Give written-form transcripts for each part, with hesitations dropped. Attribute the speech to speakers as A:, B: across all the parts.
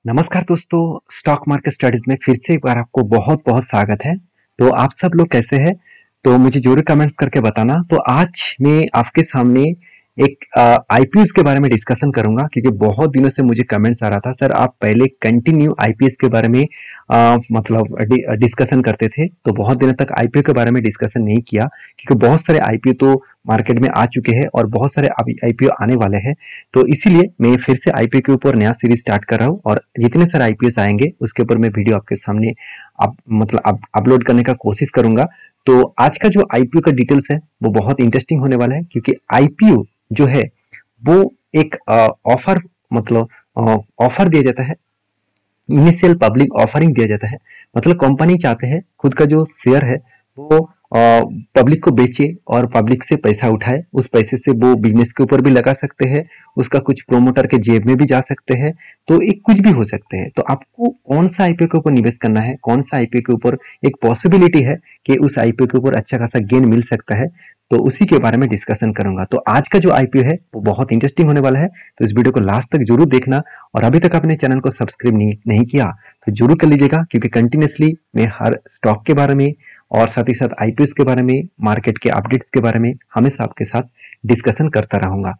A: नमस्कार दोस्तों, stock market studies में फिर से एक बार आपको बहुत बहुत स्वागत है। तो आप सब लोग कैसे हैं? तो मुझे जरूर कमेंट्स करके बताना। तो आज मैं आपके सामने एक आईपीएस के बारे में डिस्कशन करूंगा, क्योंकि बहुत दिनों से मुझे कमेंट्स आ रहा था, सर आप पहले कंटिन्यू आईपीएस के बारे में मतलब डिस्कशन करते थे। तो बहुत दिनों तक आईपीओ के बारे में डिस्कशन नहीं किया, क्योंकि बहुत सारे आईपीओ तो मार्केट में आ चुके हैं और बहुत सारे आईपीओ आने वाले हैं। तो इसीलिए मैं फिर से आईपीओ के ऊपर नया सीरीज स्टार्ट कर रहा हूँ, और जितने सारे आईपीओ आएंगे उसके ऊपर मैं वीडियो आपके सामने अपलोड करने का कोशिश करूंगा। तो आज का जो आईपीओ का डिटेल्स है वो बहुत इंटरेस्टिंग होने वाला है, क्योंकि आईपीओ जो है वो एक ऑफर मतलब ऑफर दिया जाता है, इनिशियल पब्लिक ऑफरिंग दिया जाता है। मतलब कंपनी चाहते हैं खुद का जो शेयर है वो पब्लिक को बेचे और पब्लिक से पैसा उठाए। उस पैसे से वो बिजनेस के ऊपर भी लगा सकते हैं, उसका कुछ प्रोमोटर के जेब में भी जा सकते हैं। तो एक कुछ भी हो सकते हैं। तो आपको कौन सा आईपीओ के ऊपर निवेश करना है, कौन सा आईपीओ के ऊपर एक पॉसिबिलिटी है कि उस आईपीओ के ऊपर अच्छा खासा गेन मिल सकता है, तो उसी के बारे में डिस्कशन करूंगा। तो आज का जो आईपीओ है वो बहुत इंटरेस्टिंग होने वाला है। तो इस वीडियो को लास्ट तक जरूर देखना, और अभी तक आपने चैनल को सब्सक्राइब नहीं किया तो जरूर कर लीजिएगा, क्योंकि कंटिन्यूसली मैं हर स्टॉक के बारे में और साथ ही साथ आईपीओ के बारे में, मार्केट के अपडेट्स के बारे में हमेशा आपके साथ डिस्कशन करता रहूंगा।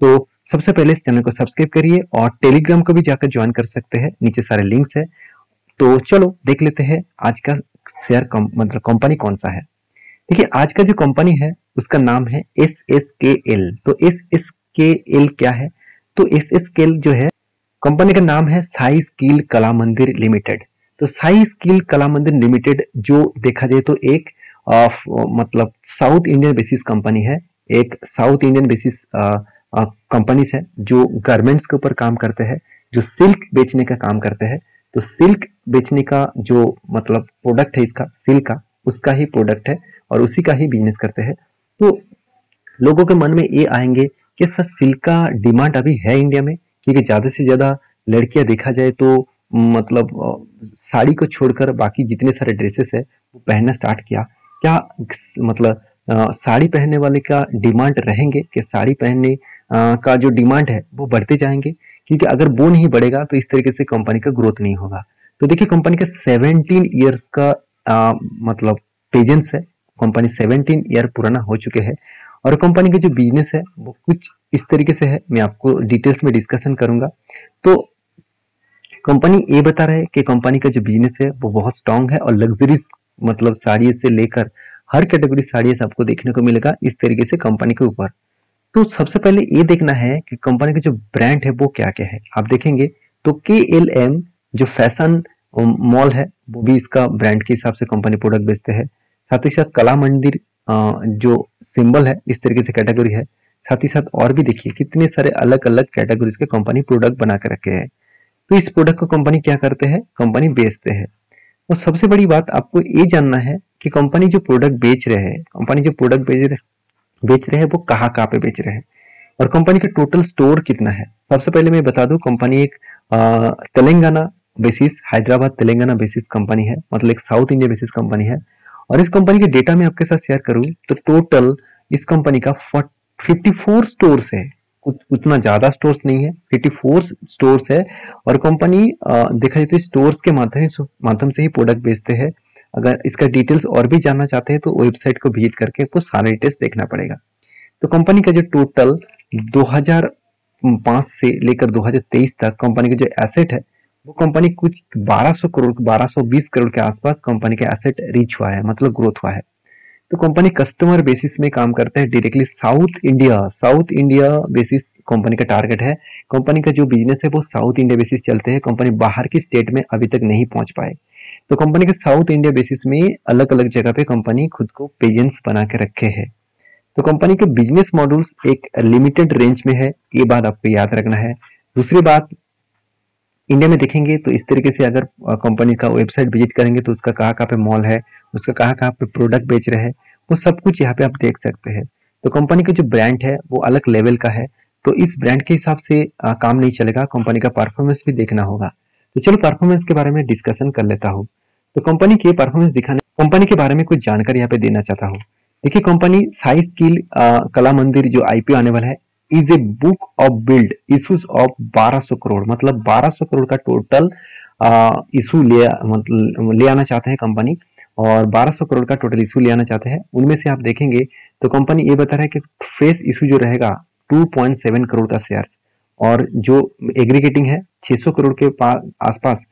A: तो सबसे पहले इस चैनल को सब्सक्राइब करिए, और टेलीग्राम को भी जाकर ज्वाइन कर सकते हैं, नीचे सारे लिंक्स है। तो चलो देख लेते हैं आज का शेयर मतलब कंपनी कौन सा है। देखिए, आज का जो कंपनी है उसका नाम है SSKL। तो SSKL क्या है? तो SSKL जो है कंपनी का नाम है साई स्किल कला मंदिर लिमिटेड। तो साई स्किल कला मंदिर लिमिटेड जो देखा जाए तो एक मतलब साउथ इंडियन बेसिस कंपनी है। एक साउथ इंडियन बेसिस कंपनीज है जो गारमेंट्स के ऊपर काम करते हैं, जो सिल्क बेचने का काम करते हैं। तो सिल्क बेचने का जो मतलब प्रोडक्ट है इसका, सिल्क का, उसका ही प्रोडक्ट है और उसी का ही बिजनेस करते हैं। तो लोगों के मन में ये आएंगे कि सर सिल्क का डिमांड अभी है इंडिया में, क्योंकि ज्यादा से ज्यादा लड़कियां देखा जाए तो मतलब साड़ी को छोड़कर बाकी जितने सारे ड्रेसेस है वो पहनना स्टार्ट किया। क्या मतलब साड़ी पहनने वाले का डिमांड रहेंगे कि साड़ी पहनने का जो डिमांड है वो बढ़ते जाएंगे? क्योंकि अगर वो नहीं बढ़ेगा तो इस तरीके से कंपनी का ग्रोथ नहीं होगा। तो देखिए, कंपनी का 17 ईयर्स का मतलब प्रेजेंस है। कंपनी 17 ईयर पुराना हो चुके हैं, और कंपनी का जो बिजनेस है वो कुछ इस तरीके से है, मैं आपको डिटेल्स में डिस्कशन करूंगा। तो कंपनी ये बता रहा है कि कंपनी का जो बिजनेस है वो बहुत स्ट्रांग है, और लग्जरीज मतलब साड़ी से लेकर हर कैटेगरी साड़ी आपको देखने को मिलेगा इस तरीके से कंपनी के ऊपर। तो सबसे पहले ये देखना है कि कंपनी का जो ब्रांड है वो क्या क्या है। आप देखेंगे तो KLM जो फैशन मॉल है वो भी इसका ब्रांड के हिसाब से कंपनी प्रोडक्ट बेचते हैं। साथ ही साथ कला मंदिर जो सिंबल है इस तरीके से कैटेगरी है। साथ ही साथ और भी देखिए कितने सारे अलग अलग कैटेगरीज के कंपनी प्रोडक्ट बना के रखे हैं। तो इस प्रोडक्ट को कंपनी क्या करते हैं, कंपनी बेचते हैं। और सबसे बड़ी बात आपको ये जानना है कि कंपनी जो प्रोडक्ट बेच रहे हैं, कंपनी जो प्रोडक्ट बेच रहे हैं वो कहाँ पे बेच रहे हैं, और कंपनी का टोटल स्टोर कितना है। सबसे पहले मैं बता दूं, कंपनी एक Telangana basis, Hyderabad Telangana basis company है, मतलब एक साउथ इंडिया बेसिस कंपनी है। और इस कंपनी के डेटा में आपके साथ शेयर करूं तो टोटल इस कंपनी का 54 स्टोर्स है। उतना ज्यादा स्टोर्स नहीं है, 54 स्टोर्स है। और कंपनी देखा जाए तो स्टोर्स के माध्यम से ही प्रोडक्ट बेचते हैं। अगर इसका डिटेल्स और भी जानना चाहते हैं तो वेबसाइट को विजिट करके आपको सारे डिटेल्स देखना पड़ेगा। तो कंपनी का जो टोटल 2005 से लेकर 2023 तक कंपनी का जो एसेट है वो कंपनी कुछ 1200 करोड़ 1220 करोड़ के आसपास कंपनी का एसेट रीच हुआ है, मतलब ग्रोथ हुआ है। तो कंपनी कस्टमर बेसिस में काम करता है directly south India basis company का टारगेट है। कंपनी का जो बिजनेस है वो साउथ इंडिया बेसिस चलते हैं, कंपनी बाहर की स्टेट में अभी तक नहीं पहुंच पाए। तो कंपनी के साउथ इंडिया बेसिस में अलग अलग जगह पे कंपनी खुद को प्रेजेंस बना के रखे है। तो कंपनी के बिजनेस मॉडल्स एक लिमिटेड रेंज में है, ये बात आपको याद रखना है। दूसरी बात, इंडिया में देखेंगे तो इस तरीके से अगर कंपनी का वेबसाइट विजिट करेंगे तो उसका कहाँ पे मॉल है, उसका कहाँ पे प्रोडक्ट बेच रहे हैं, वो सब कुछ यहाँ पे आप देख सकते हैं। तो कंपनी का जो ब्रांड है वो अलग लेवल का है। तो इस ब्रांड के हिसाब से काम नहीं चलेगा, कंपनी का परफॉर्मेंस भी देखना होगा। तो चलो परफॉर्मेंस के बारे में डिस्कशन कर लेता हूँ। तो कंपनी के परफॉर्मेंस दिखाने, कंपनी के बारे में कुछ जानकारी यहाँ पे देना चाहता हूँ। देखिए, कंपनी साई स्किल कला मंदिर जो आईपीओ आने वाला है is a book of build issues of 1200 crore, मतलब 1200 करोड़ का टोटल इशू ले मतलब ले आना चाहते हैं कंपनी, और 1200 करोड़ का टोटल इशू ले आना चाहते हैं। उनमें से आप देखेंगे तो कंपनी ये बता रहा है कि फेस इशू जो रहेगा 2.7 करोड़ का शेयर्स, और जो एग्रीगेटिंग है 600 करोड़ के आसपास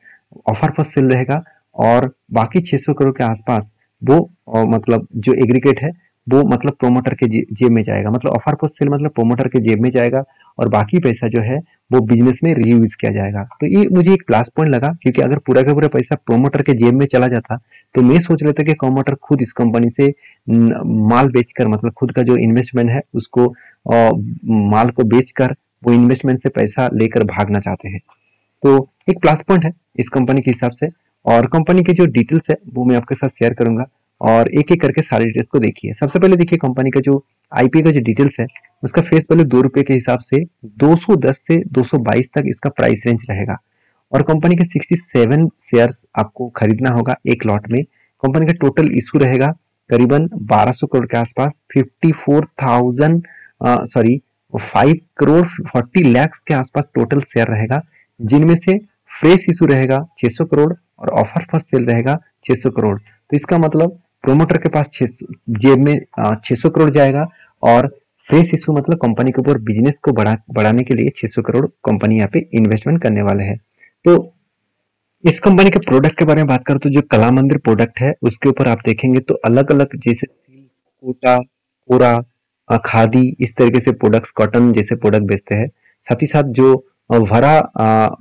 A: ऑफर फॉर सेल रहेगा, और बाकी 600 करोड़ के आसपास वो मतलब जो एग्रीगेट है वो मतलब प्रोमोटर के जेब में जाएगा, मतलब ऑफर फॉर सेल मतलब प्रोमोटर के जेब में जाएगा, और बाकी पैसा जो है वो बिजनेस में रीयूज किया जाएगा। तो ये मुझे एक प्लस पॉइंट लगा, क्योंकि अगर पूरा का पूरा पैसा प्रोमोटर के जेब में चला जाता तो मैं सोच लेता कि प्रोमोटर खुद इस कंपनी से माल बेचकर, मतलब खुद का जो इन्वेस्टमेंट है उसको माल को बेचकर वो इन्वेस्टमेंट से पैसा लेकर भागना चाहते हैं। तो एक प्लस पॉइंट है इस कंपनी के हिसाब से। और कंपनी की जो डिटेल्स है वो मैं आपके साथ शेयर करूंगा, और एक एक करके सारे डिटेल्स को देखिए। सबसे पहले देखिए कंपनी का जो आईपीओ का जो डिटेल्स है, उसका फेस वैल्यू ₹2 के हिसाब से 210 से 222 तक इसका प्राइस रेंज रहेगा, और कंपनी के 67 शेयर्स आपको खरीदना होगा एक लॉट में। कंपनी का टोटल इशू रहेगा करीबन 1200 करोड़ के आसपास, 5 करोड़ 40 लाख के आसपास टोटल शेयर रहेगा, जिनमें से फ्रेश इशू रहेगा 600 करोड़ और ऑफर फॉर सेल रहेगा 600 करोड़। तो इसका मतलब प्रोमोटर के पास जेब में 600 करोड़ जाएगा, और फ्रेश इशू मतलब कंपनी के ऊपर बिजनेस को बढ़ाने के लिए 600 करोड़ कंपनी यहाँ पे इन्वेस्टमेंट करने वाले है। तो इस कंपनी के प्रोडक्ट के बारे में बात करें तो जो कला मंदिर प्रोडक्ट है उसके ऊपर आप देखेंगे तो अलग अलग जैसे सिल्क, कोटा, कोरा, खादी, इस तरीके से प्रोडक्ट्स, कॉटन जैसे प्रोडक्ट बेचते हैं। साथ ही साथ जो वरा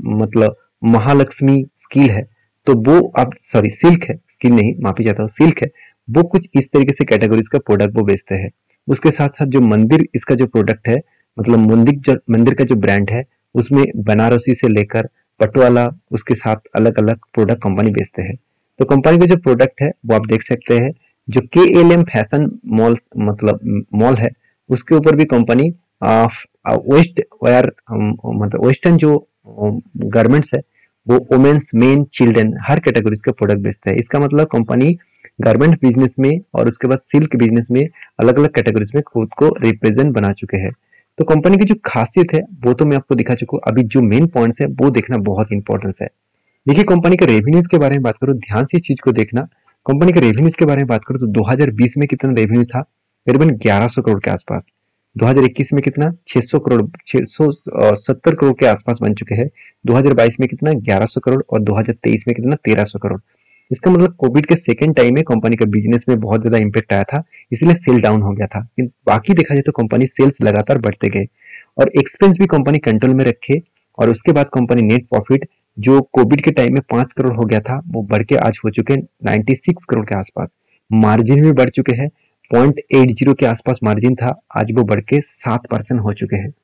A: मतलब महालक्ष्मी स्किल है, तो वो आप सॉरी सिल्क है, स्किल नहीं, माफी चाहता हूँ, सिल्क है, वो कुछ इस तरीके से कैटेगरीज का प्रोडक्ट वो बेचते हैं। उसके साथ साथ जो मंदिर इसका जो प्रोडक्ट है, मतलब मंदिर का जो ब्रांड है, उसमें बनारसी से लेकर पटवाला, उसके साथ अलग अलग प्रोडक्ट कंपनी बेचते हैं। तो कंपनी का जो प्रोडक्ट है वो आप देख सकते हैं, जो KLM फैशन मॉल्स मतलब मॉल है, उसके ऊपर भी कंपनी वेस्ट वेयर मतलब वेस्टर्न जो गारमेंट्स है वो वुमेन्स, मेन, चिल्ड्रन हर कैटेगरीज का प्रोडक्ट बेचता है। इसका मतलब कंपनी गारमेंट बिजनेस में और उसके बाद सिल्क बिजनेस में अलग अलग कैटेगरीज में खुद को रिप्रेजेंट बना चुके हैं। तो कंपनी की जो खासियत है वो तो मैं आपको दिखा चुका हूँ, अभी जो मेन पॉइंट्स है वो देखना बहुत इंपॉर्टेंस है। देखिए कंपनी के रेवेन्यूज के बारे में बात करूँ, ध्यान से इस चीज को देखना। कंपनी के रेवेन्यूज के बारे में बात करूँ तो 2020 में कितना रेवेन्यू था, करीबन 1100 करोड़ के आसपास। 2021 में कितना, 600 करोड़, 670 करोड़ के आसपास बन चुके हैं। 2022 में कितना, 1100 करोड़, और 2023 में कितना, 1300 करोड़। इसका मतलब कोविड के सेकेंड टाइम में कंपनी का बिजनेस में बहुत ज्यादा इंपैक्ट आया था, इसलिए सेल डाउन हो गया था। बाकी देखा जाए तो कंपनी सेल्स लगातार बढ़ते गए, और एक्सपेंस भी कंपनी कंट्रोल में रखे, और उसके बाद कंपनी नेट प्रॉफिट जो कोविड के टाइम में 5 करोड़ हो गया था, वो बढ़ के आज हो चुके हैं 96 करोड़ के आसपास। मार्जिन भी बढ़ चुके हैं, 0.80 के आसपास मार्जिन था, आज वो बढ़ के 7% हो चुके हैं।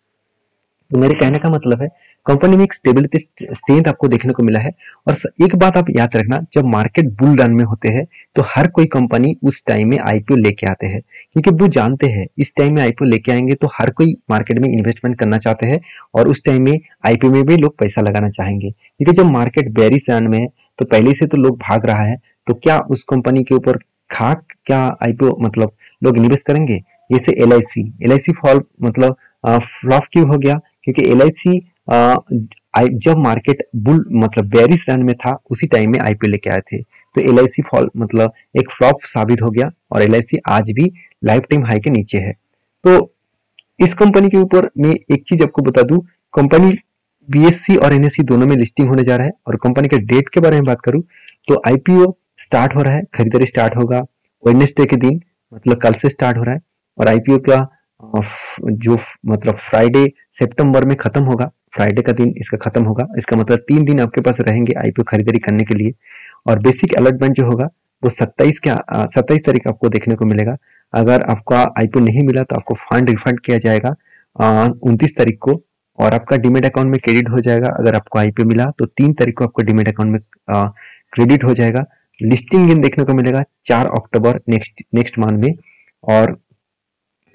A: तो मेरे कहने का मतलब है कंपनी में एक स्टेबिलिटी, स्ट्रेंथ आपको देखने को मिला है। और एक बात आप याद रखना, जब मार्केट बुल रन में होते हैं तो हर कोई कंपनी उस टाइम में आईपीओ लेके आते हैं, क्योंकि वो जानते हैं इस टाइम में आईपीओ लेके आएंगे तो हर कोई मार्केट में इन्वेस्टमेंट करना चाहते हैं, और उस टाइम में आईपीओ में भी लोग पैसा लगाना चाहेंगे। क्योंकि जब मार्केट बेरिश रन में है तो पहले से तो लोग भाग रहा है, तो क्या उस कंपनी के ऊपर खाक क्या आईपीओ मतलब लोग इन्वेस्ट करेंगे। जैसे एल आई सी फॉल मतलब फ्लॉप क्यों हो गया, क्योंकि LIC जब मार्केट बुल मतलब बेरिश रन में था उसी टाइम में आईपीओ लेके आए थे, तो LIC फॉल मतलब एक फ्लॉप साबित हो गया, और LIC आज भी लाइफ टाइम हाई के नीचे है। तो इस कंपनी के ऊपर मैं एक चीज आपको बता दूं, कंपनी BSE और NSE दोनों में लिस्टिंग होने जा रहा है। और कंपनी के डेट के बारे में बात करूं तो आईपीओ स्टार्ट हो रहा है, खरीदारी स्टार्ट होगा वेडनेसडे के दिन, मतलब कल से स्टार्ट हो रहा है, और आईपीओ का जो मतलब फ्राइडे सितंबर में खत्म होगा, फ्राइडे का दिन इसका खत्म होगा। इसका मतलब 3 दिन आपके पास रहेंगे आईपीओ खरीदारी करने के लिए। और बेसिक अलॉटमेंट जो होगा वो 27 तारीख आपको देखने को मिलेगा। अगर आपका आईपीओ नहीं मिला तो आपको फंड रिफंड किया जाएगा 29 तारीख को, और आपका डीमेट अकाउंट में क्रेडिट हो जाएगा। अगर आपको आईपीओ मिला तो 3 तारीख को आपको डीमेट अकाउंट में क्रेडिट हो जाएगा। लिस्टिंग दिन देखने को मिलेगा 4 अक्टूबर नेक्स्ट मंथ में, और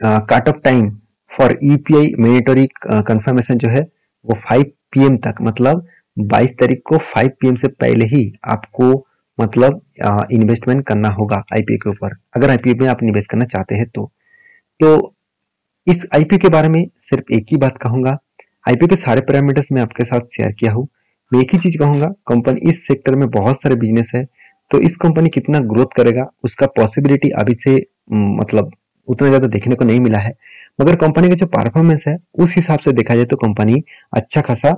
A: cut off time for UPI mandatory confirmation जो है वो 5 PM तक, मतलब 22 तारीख को 5 PM से पहले ही आपको मतलब इन्वेस्टमेंट करना होगा आईपीओ के ऊपर, अगर आईपीओ में आप इन्वेस्ट करना चाहते हैं तो इस आईपीओ के बारे में सिर्फ एक ही बात कहूंगा, आईपीओ के सारे पैरामीटर्स मैं आपके साथ शेयर किया हूँ। मैं एक ही चीज कहूंगा, कंपनी इस सेक्टर में बहुत सारे बिजनेस है, तो इस कंपनी कितना ग्रोथ करेगा उसका पॉसिबिलिटी अभी से मतलब उतना ज्यादा देखने को नहीं मिला है। मगर कंपनी का जो परफॉर्मेंस है उस हिसाब से देखा जाए तो कंपनी अच्छा खासा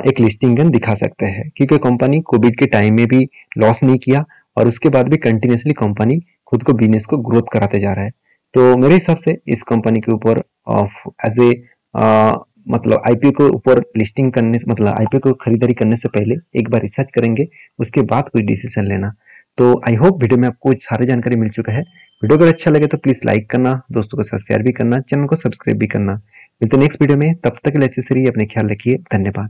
A: एक लिस्टिंग गन दिखा सकते हैं, क्योंकि कंपनी कोविड के टाइम में भी लॉस नहीं किया और उसके बाद भी कंटिन्यूसली कंपनी खुद को बिजनेस को ग्रोथ कराते जा रहा है। तो मेरे हिसाब से इस कंपनी के ऊपर एज ए मतलब आईपीओ के ऊपर लिस्टिंग करने से मतलब आईपीओ को खरीदारी करने से पहले एक बार रिसर्च करेंगे, उसके बाद कोई डिसीजन लेना। तो आई होप वीडियो में आपको सारी जानकारी मिल चुका है। वीडियो अगर अच्छा लगे तो प्लीज लाइक करना, दोस्तों के साथ शेयर भी करना, चैनल को सब्सक्राइब भी करना। मिलते नेक्स्ट वीडियो में, तब तक के लिए अच्छे से रहिए, अपने ख्याल रखिए, धन्यवाद।